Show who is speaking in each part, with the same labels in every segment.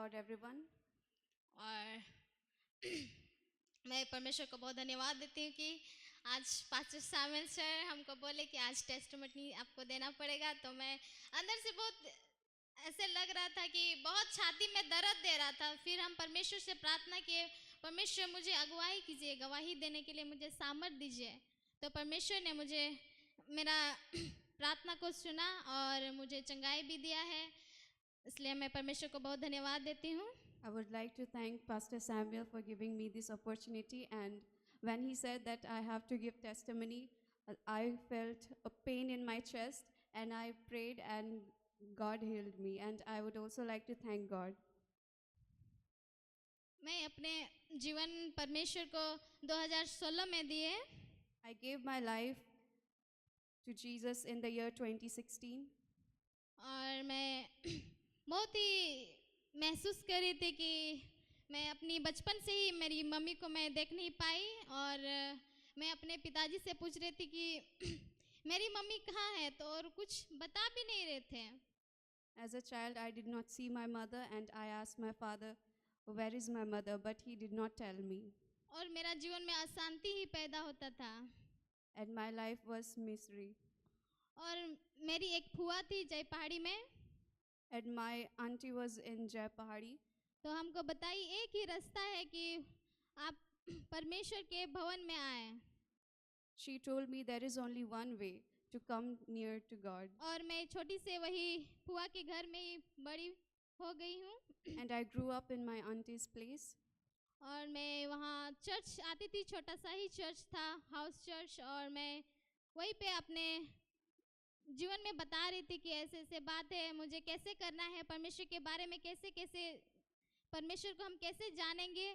Speaker 1: Lord, everyone.
Speaker 2: और मैं परमेश्वर को बहुत धन्यवाद देती हूँ कि आज पास्टर सामुएल सर हमको बोले कि आज टेस्टिमनी आपको देना पड़ेगा। तो मैं अंदर से बहुत ऐसे लग रहा था कि बहुत छाती में दर्द दे रहा था। फिर हम परमेश्वर से प्रार्थना किए, परमेश्वर मुझे अगुवाई कीजिए, गवाही देने के लिए मुझे सामर्थ दीजिए। तो परमेश्वर ने मुझे मेरा प्रार्थना को सुना और मुझे चंगाई भी दिया है, इसलिए मैं परमेश्वर को बहुत धन्यवाद देती हूँ।
Speaker 1: I would like to thank Pastor Samuel for giving me this opportunity. And when he said that I have to give testimony, I felt a pain in my chest and I prayed and God healed me. And I would also like to thank God.
Speaker 2: मैं अपने जीवन परमेश्वर को 2016 में दिए।
Speaker 1: I gave my life to Jesus in the year 2016.
Speaker 2: और मैं बहुत ही महसूस कर रही थी कि मैं अपनी बचपन से ही मेरी मम्मी को मैं देख नहीं पाई। और मैं अपने पिताजी से पूछ रही थी कि मेरी मम्मी कहाँ है, तो और कुछ बता भी नहीं रहे थे।
Speaker 1: As a child, I did not see my mother and I asked my father, where is my mother? But he did not tell me.
Speaker 2: और मेरा जीवन में अशांति ही पैदा होता था।
Speaker 1: And my life was misery.
Speaker 2: और मेरी एक फुआ थी जय पहाड़ी में।
Speaker 1: And my auntie was in Jai Pahadi.
Speaker 2: तो हमको बताई एक ही रास्ता है कि आप परमेश्वर के भवन में आए।
Speaker 1: She told me there is only one way to come near to God.
Speaker 2: और मैं छोटी से वही फुआ के घर में ही बड़ी हो गई हूँ।
Speaker 1: And I grew up in my auntie's place.
Speaker 2: और मैं वहाँ चर्च आती थी, छोटा सा ही चर्च था, हाउस चर्च। और मैं वहीं पे अपने जीवन में बता रही थी कि ऐसे ऐसे बात है, मुझे कैसे करना है, परमेश्वर के बारे में कैसे कैसे, परमेश्वर को हम कैसे जानेंगे,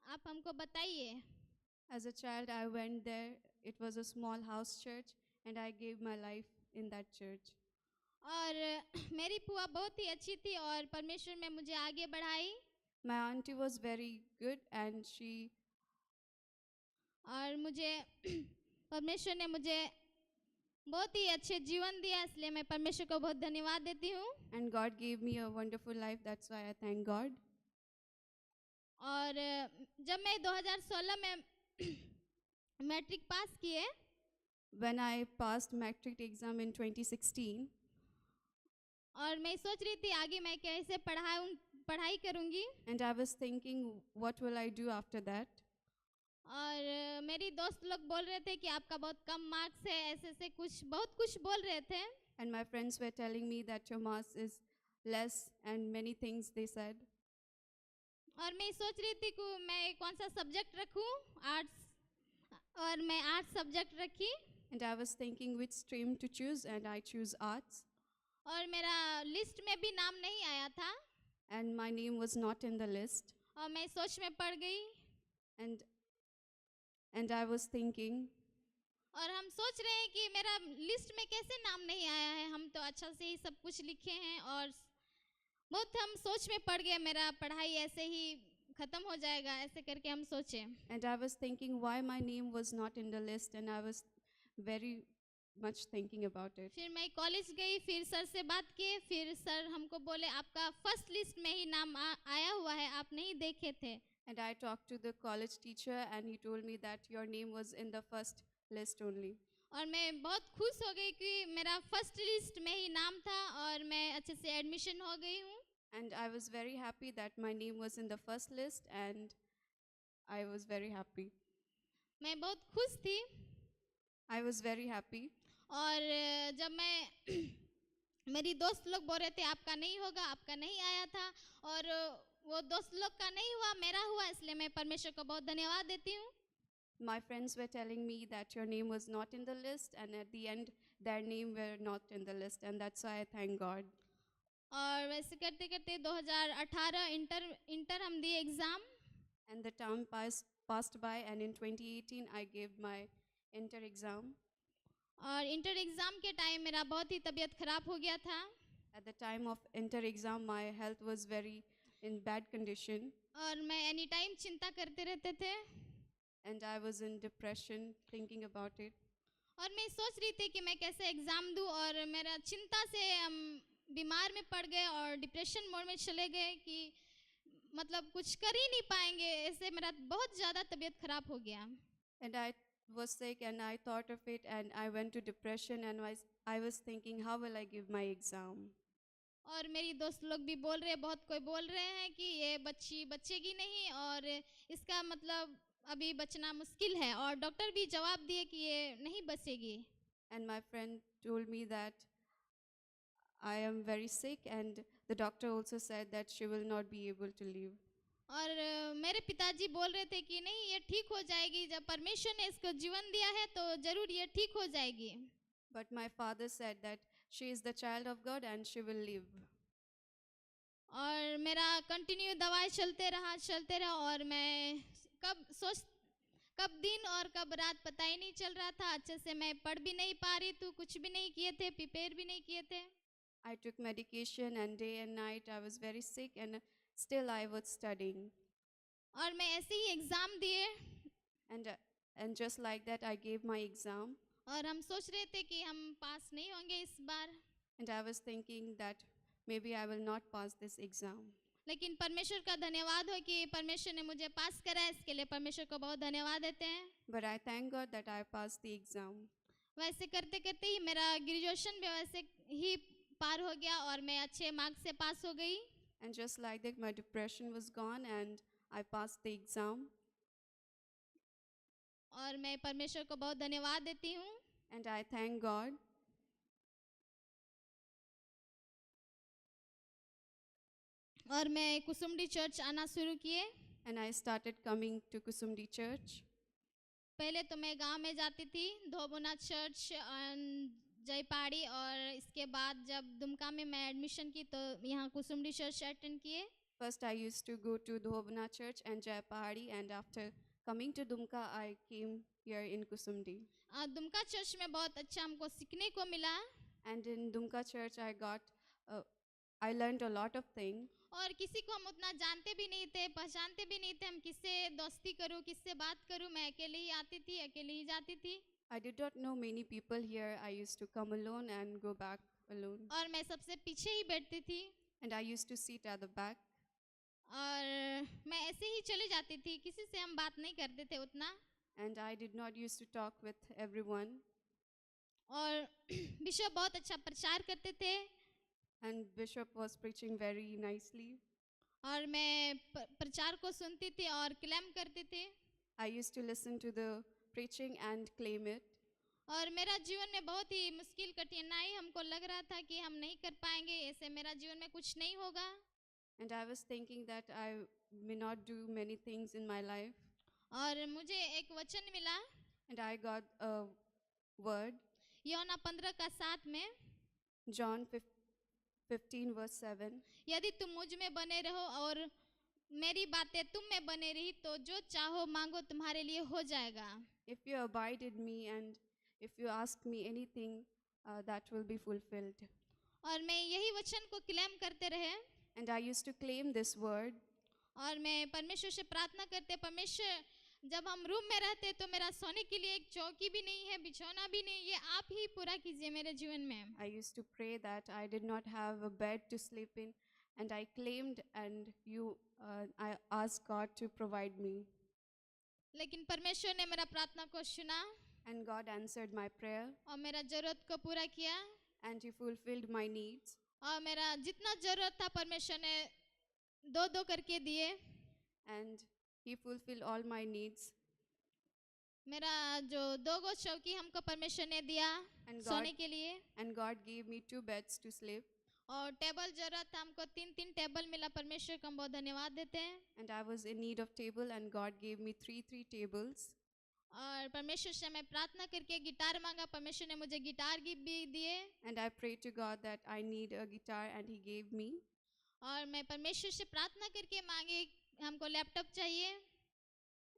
Speaker 2: आप हमको बताइए।
Speaker 1: As a child, I went there. It was a small house church, and I gave my life in that church.
Speaker 2: और मेरी फुआ बहुत ही अच्छी थी और परमेश्वर में मुझे आगे बढ़ाई।
Speaker 1: My auntie was very good, and
Speaker 2: और मुझे परमेश्वर ने मुझे बहुत ही अच्छे जीवन दिया, इसलिए मैं परमेश्वर को बहुत धन्यवाद देती हूँ।
Speaker 1: and God gave me a wonderful life. That's why I thank God.
Speaker 2: और जब मैं 2016 में मैट्रिक पास किए,
Speaker 1: When I passed matric exam in 2016,
Speaker 2: और मैं सोच रही थी आगे मैं कैसे पढ़ाई करूँगी।
Speaker 1: and I was thinking, what will I do after that?
Speaker 2: और मेरी दोस्त लोग बोल रहे थे कि आपका बहुत कम मार्क्स है, ऐसे ऐसे कुछ बहुत कुछ बोल रहे थे।
Speaker 1: And my friends were telling me that your marks is less, and many things they said.
Speaker 2: और मैं सोच रही थी कि मैं कौन सा सब्जेक्ट रखूं, आर्ट्स, और मैं आर्ट्स सब्जेक्ट रखी।
Speaker 1: And I was thinking which stream to choose, and I choose arts.
Speaker 2: और मेरा लिस्ट में भी नाम नहीं आया था।
Speaker 1: And my name was not in the list.
Speaker 2: और मैं सोच में पड़ गई।
Speaker 1: And I was thinking,
Speaker 2: और हम सोच रहे हैं कि मेरा लिस्ट में कैसे नाम नहीं आया है, हम तो अच्छा से ही सब कुछ लिखे हैं। और बहुत हम सोच में पड़ गए, मेरा पढ़ाई ऐसे ही खत्म हो जाएगा, ऐसे करके हम सोचे।
Speaker 1: and I was thinking why my name was not in the list, and I was very much thinking about it.
Speaker 2: फिर मैं कॉलेज गई, फिर सर से बात किए, फिर सर हमको बोले आपका फर्स्ट लिस्ट में ही नाम आया हुआ है, आप नहीं देखे थे।
Speaker 1: And I talked to the college teacher, and he told me that your name was in the first list only.
Speaker 2: और मैं बहुत खुश हो गई कि मेरा फर्स्ट लिस्ट में ही नाम था और मैं अच्छे से एडमिशन हो गई हूँ।
Speaker 1: And I was very happy that my name was in the first list, and I was very happy.
Speaker 2: मैं बहुत खुश थी।
Speaker 1: I was very happy.
Speaker 2: और जब मैं मेरी दोस्त लोग बोल रहे थे आपका नहीं होगा, आपका नहीं आया था, और वो दोस्त लोग का नहीं हुआ, मेरा हुआ, इसलिए मैं परमेश्वर को बहुत धन्यवाद देती हूँ।
Speaker 1: My friends were telling me that your name was not in the list, and at the end, their name were not in the list, and that's why I thank God.
Speaker 2: और वैसे करते करते 2018 इंटर हम दिए exam.
Speaker 1: And the term passed by, and in 2018, I gave my inter exam.
Speaker 2: और inter exam के time मेरा बहुत ही तबीयत खराब हो गया था।
Speaker 1: At the time of inter exam, my health was very in bad condition,
Speaker 2: और मैं एनी टाइम चिंता करते रहते थे।
Speaker 1: and I was in depression thinking about it.
Speaker 2: और मैं सोच रही थी कि मैं कैसे एग्ज़ाम दूँ, और मेरा चिंता से हम बीमार में पड़ गए और डिप्रेशन मोड में चले गए कि मतलब कुछ कर ही नहीं पाएंगे, ऐसे मेरा बहुत ज़्यादा तबीयत खराब हो गया।
Speaker 1: And I was sick and I thought of it and I went to depression and I was thinking, how will I give my exam?
Speaker 2: और मेरी दोस्त लोग भी बोल रहे, बहुत कोई बोल रहे हैं कि ये बच्ची बचेगी नहीं और इसका मतलब अभी बचना मुश्किल है, और डॉक्टर भी जवाब दिए कि ये नहीं बचेगी।
Speaker 1: And my friend told me that I am very sick and the doctor also said that she will not be able to live.
Speaker 2: और मेरे पिताजी बोल रहे थे कि नहीं, ये ठीक हो जाएगी, जब परमेश्वर ने इसको जीवन दिया है तो जरूर ये ठीक हो जाएगी।
Speaker 1: But my father said that she is the child of God and she will live.
Speaker 2: और मेरा कंटिन्यू दवाई चलते रहा और मैं कब दिन और कब रात पता ही नहीं चल रहा था। अच्छे से मैं पढ़ भी नहीं पा रही थी, कुछ भी नहीं किए थे, प्रिपेयर भी नहीं किए थे।
Speaker 1: I took medication and day and night I was very sick and still I was studying.
Speaker 2: और मैं ऐसे ही एग्ज़ाम दिए
Speaker 1: And, uh, and just like that I gave my exam
Speaker 2: और हम सोच रहे थे कि हम पास नहीं होंगे इस बार,
Speaker 1: and I was thinking that maybe I will not pass this exam.
Speaker 2: लेकिन परमेश्वर का धन्यवाद हो कि परमेश्वर ने मुझे पास करा, इसके लिए परमेश्वर को बहुत धन्यवाद देते हैं।
Speaker 1: But I thank God that I passed the exam.
Speaker 2: वैसे करते करते ही मेरा ग्रेजुएशन भी वैसे ही पार हो गया और मैं अच्छे मार्क्स से पास हो गई।
Speaker 1: And just like that my depression was gone and I passed the exam.
Speaker 2: और मैं परमेश्वर को बहुत धन्यवाद देती हूँ।
Speaker 1: And I thank God.
Speaker 2: और मैं कुसुमडी चर्च आना शुरू किए।
Speaker 1: And I started coming to Kusumdi Church.
Speaker 2: पहले तो मैं गांव में जाती थी, धोबुना चर्च जयपाड़ी, और इसके बाद जब दुमका में मैं एडमिशन की तो यहाँ कुसुमडी चर्च अटेंड किए।
Speaker 1: First I used to go to Dhobna Church and Jayapahari and after coming to Dumka I came here in Kusumdi.
Speaker 2: Dumka church में बहुत अच्छा हमको सीखने को मिला।
Speaker 1: And in Dumka Church I learned a lot of things.
Speaker 2: और किसी को हम उतना जानते भी नहीं थे, पहचानते भी नहीं थे, हम किससे दोस्ती करूं, किससे बात करूं। मैं अकेले ही आती थी, अकेले ही जाती थी।
Speaker 1: I did not know many people here. I used to come alone and go back alone.
Speaker 2: और मैं सबसे पीछे ही बैठती थी।
Speaker 1: And I used to sit at the back.
Speaker 2: और मैं ऐसे ही चली जाती थी, किसी से हम बात नहीं करते थे उतना।
Speaker 1: And I did not used to talk with everyone.
Speaker 2: और बिशप बहुत अच्छा प्रचार करते थे।
Speaker 1: And Bishop was preaching very nicely.
Speaker 2: और मैं प्रचार को सुनती थी और क्लेम करती थी।
Speaker 1: I used to listen to the preaching and claim it.
Speaker 2: और मेरा जीवन में बहुत ही मुश्किल कठिनाई, हमको लग रहा था कि हम नहीं कर पाएंगे, ऐसे मेरा जीवन में कुछ नहीं होगा।
Speaker 1: And I was thinking that I may not do many things in my life.
Speaker 2: और मुझे एक वचन मिला।
Speaker 1: And I got a word.
Speaker 2: यूहन्ना 15:7 में,
Speaker 1: John 15 verse 7.
Speaker 2: यदि तुम मुझ में बने रहो और मेरी बातें तुम में बने रही तो जो चाहो मांगो तुम्हारे लिए हो जाएगा।
Speaker 1: If you abide in me and if you ask me anything, that will be fulfilled.
Speaker 2: और मैं यही वचन को क्लेम करते रहे।
Speaker 1: And I used to claim this word.
Speaker 2: और मैं परमेश्वर से प्रार्थना करते, परमेश्वर जब हम रूम में रहते तो मेरा सोने के लिए एक चौकी भी नहीं है, बिछौना भी नहीं, ये आप ही पूरा कीजिए मेरे जीवन में।
Speaker 1: I used to pray that I did not have a bed to sleep in, and I claimed and I asked God to provide me.
Speaker 2: लेकिन परमेश्वर ने मेरा प्रार्थना को सुना
Speaker 1: And God answered my prayer
Speaker 2: और मेरा जरूरत को पूरा किया।
Speaker 1: and He fulfilled my needs.
Speaker 2: और मेरा जितना जरूरत था परमेश्वर ने दो दो करके दिए।
Speaker 1: And He fulfilled all my needs.
Speaker 2: मेरा जो 2 गो चौकी हमको परमेश्वर ने दिया
Speaker 1: And
Speaker 2: सोने
Speaker 1: God,
Speaker 2: के लिए,
Speaker 1: and God gave me 2 beds to sleep.
Speaker 2: और टेबल जरूरत था हमको, 3 टेबल मिला। परमेश्वर को हम बहुत धन्यवाद देते हैं।
Speaker 1: And I was in need of table and God gave me 3 tables.
Speaker 2: और परमेश्वर से मैं प्रार्थना करके गिटार मांगा, परमेश्वर ने मुझे गिटार भी दिए।
Speaker 1: And I prayed to God that I need a guitar and He gave me.
Speaker 2: और मैं परमेश्वर से प्रार्थना करके मांगी हमको लैपटॉप चाहिए।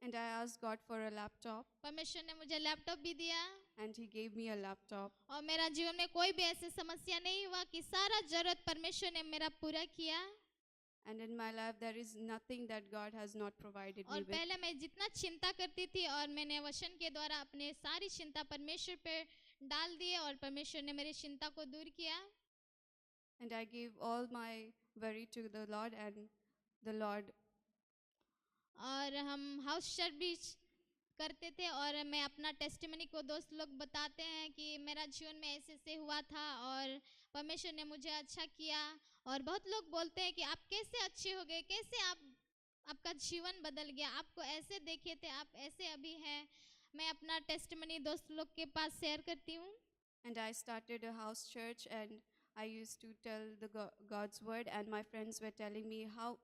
Speaker 1: And I asked God for a laptop
Speaker 2: परमेश्वर ने मुझे लैपटॉप भी दिया।
Speaker 1: and He gave me a laptop.
Speaker 2: और मेरा जीवन में कोई भी ऐसी समस्या नहीं हुआ कि सारा जरूरत परमेश्वर ने मेरा पूरा किया।
Speaker 1: And in my life there is nothing that God has not provided me
Speaker 2: और
Speaker 1: with.
Speaker 2: पहले मैं जितना चिंता करती थी और मैंने वचन के द्वारा अपने सारी चिंता परमेश्वर पे डाल दी और परमेश्वर ने मेरी चिंता को दूर किया।
Speaker 1: And I gave all my worry to the Lord and the Lord
Speaker 2: और हम हाउस सर्विस करते थे और मैं अपना टेस्टिमनी को दोस्त लोग बताते हैं कि मेरा जीवन में ऐसे ऐसे हुआ था और परमेश्वर ने मुझे अच्छा किया। और बहुत लोग बोलते हैं कि आप कैसे अच्छे हो गए, कैसे आपका जीवन बदल गया, आपको ऐसे देखे थे, आप ऐसे अभी हैं। मैं अपना टेस्टिमनी दोस्त लोग के पास शेयर करती हूँ।
Speaker 1: And I started a house church, and I used to tell the God's word, and my friends were telling me how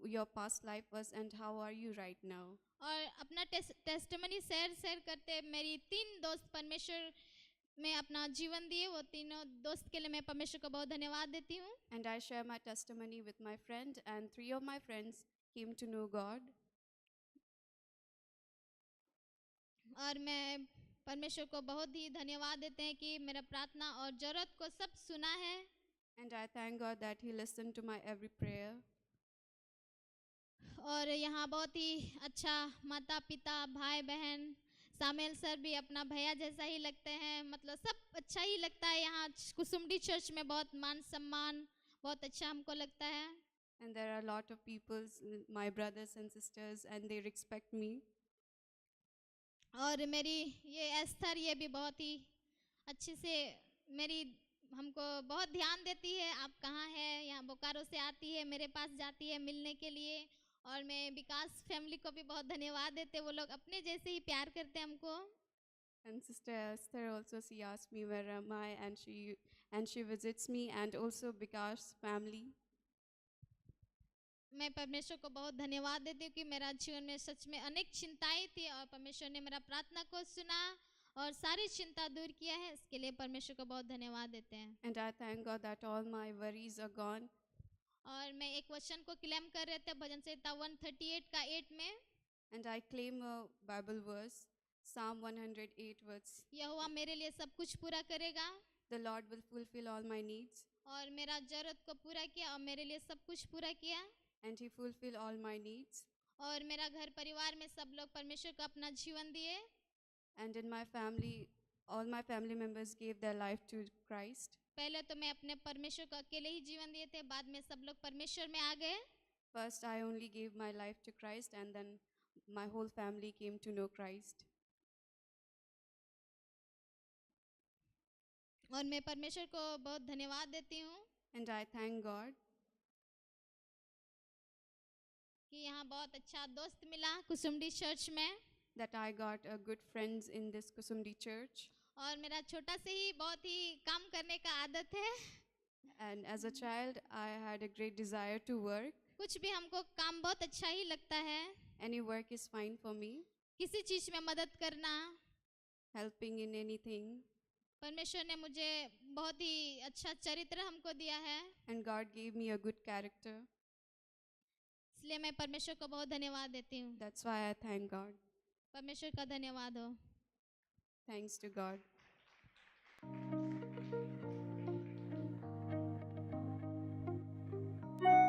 Speaker 1: your past life was and how are you right now.
Speaker 2: और अपना testimony share करते मेरी 3 दोस्त परमेश्वर में अपना जीवन दिए। वो तीनों दोस्त के लिए मैं परमेश्वर को बहुत धन्यवाद देती हूँ।
Speaker 1: And I share my testimony with my friend, and 3 of my friends came to know God.
Speaker 2: और मैं परमेश्वर को बहुत ही धन्यवाद देते हैं कि मेरा प्रार्थना और जरूरत को सब सुना है।
Speaker 1: And I thank God that He listened to my every prayer.
Speaker 2: और यहाँ बहुत ही अच्छा माता पिता भाई बहन, सामेल सर भी अपना भैया जैसा ही लगते हैं, मतलब सब अच्छा ही लगता है। यहाँ कुसुमडी चर्च में बहुत मान सम्मान बहुत अच्छा हमको लगता है।
Speaker 1: And there are a lot of people, my brothers and sisters, and they respect me.
Speaker 2: और मेरी ये एस्थर, ये भी बहुत ही अच्छे से मेरी हमको बहुत ध्यान देती है। आप कहाँ है, यहाँ बोकारो से आती है, मेरे पास जाती है मिलने के लिए। और मैं विकास फैमिली को भी बहुत धन्यवाद देते, वो लोग अपने जैसे ही प्यार करते हैं हमको।
Speaker 1: And Sister Esther also, she asked me where am I, and she visits me, and also Vikas family.
Speaker 2: मैं परमेश्वर को बहुत धन्यवाद देती हूँ कि मेरा जीवन में सच में अनेक चिंताएं थी और परमेश्वर ने मेरा प्रार्थना को सुना और सारी चिंता दूर किया है। इसके लिए परमेश्वर को बहुत धन्यवाद देते हैं।
Speaker 1: And I thank God that all my worries are gone.
Speaker 2: और मैं एक वचन को क्लेम कर रहे थे भजन संहिता 138 का 8 में।
Speaker 1: And I claim a Bible verse, Psalm 108 verse.
Speaker 2: यहोवा मेरे लिए सब कुछ पूरा करेगा।
Speaker 1: The Lord will fulfill all my needs.
Speaker 2: और मेरा जरूरत को पूरा किया और मेरे लिए सब कुछ पूरा किया।
Speaker 1: And He fulfill all my needs.
Speaker 2: और मेरा घर परिवार में सब लोग परमेश्वर को अपना जीवन दिए।
Speaker 1: And in my family, all my family members gave their life to Christ.
Speaker 2: पहले तो मैं अपने परमेश्वर को अकेले ही जीवन दिए थे, बाद में सब लोग परमेश्वर में आ गए।
Speaker 1: First, I only gave my life to Christ, and then my whole family came to know Christ.
Speaker 2: और मैं परमेश्वर को बहुत धन्यवाद देती हूँ
Speaker 1: And I thank God
Speaker 2: कि यहाँ बहुत अच्छा दोस्त मिला कुसुमडी चर्च में।
Speaker 1: that I got a good friends in this Kusumdi church.
Speaker 2: और मेरा छोटा से ही बहुत ही काम करने का आदत है।
Speaker 1: And as a child, I had a great desire to work.
Speaker 2: कुछ भी हमको काम बहुत अच्छा ही लगता है।
Speaker 1: Any work is fine for me.
Speaker 2: किसी चीज में मदद करना,
Speaker 1: Helping in anything.
Speaker 2: परमेश्वर ने मुझे बहुत ही अच्छा चरित्र हमको दिया है।
Speaker 1: And God gave me a good character.
Speaker 2: इसलिए मैं परमेश्वर को बहुत धन्यवाद देती हूँ।
Speaker 1: That's why I thank God.
Speaker 2: परमेश्वर का धन्यवाद हो।
Speaker 1: Thanks to God.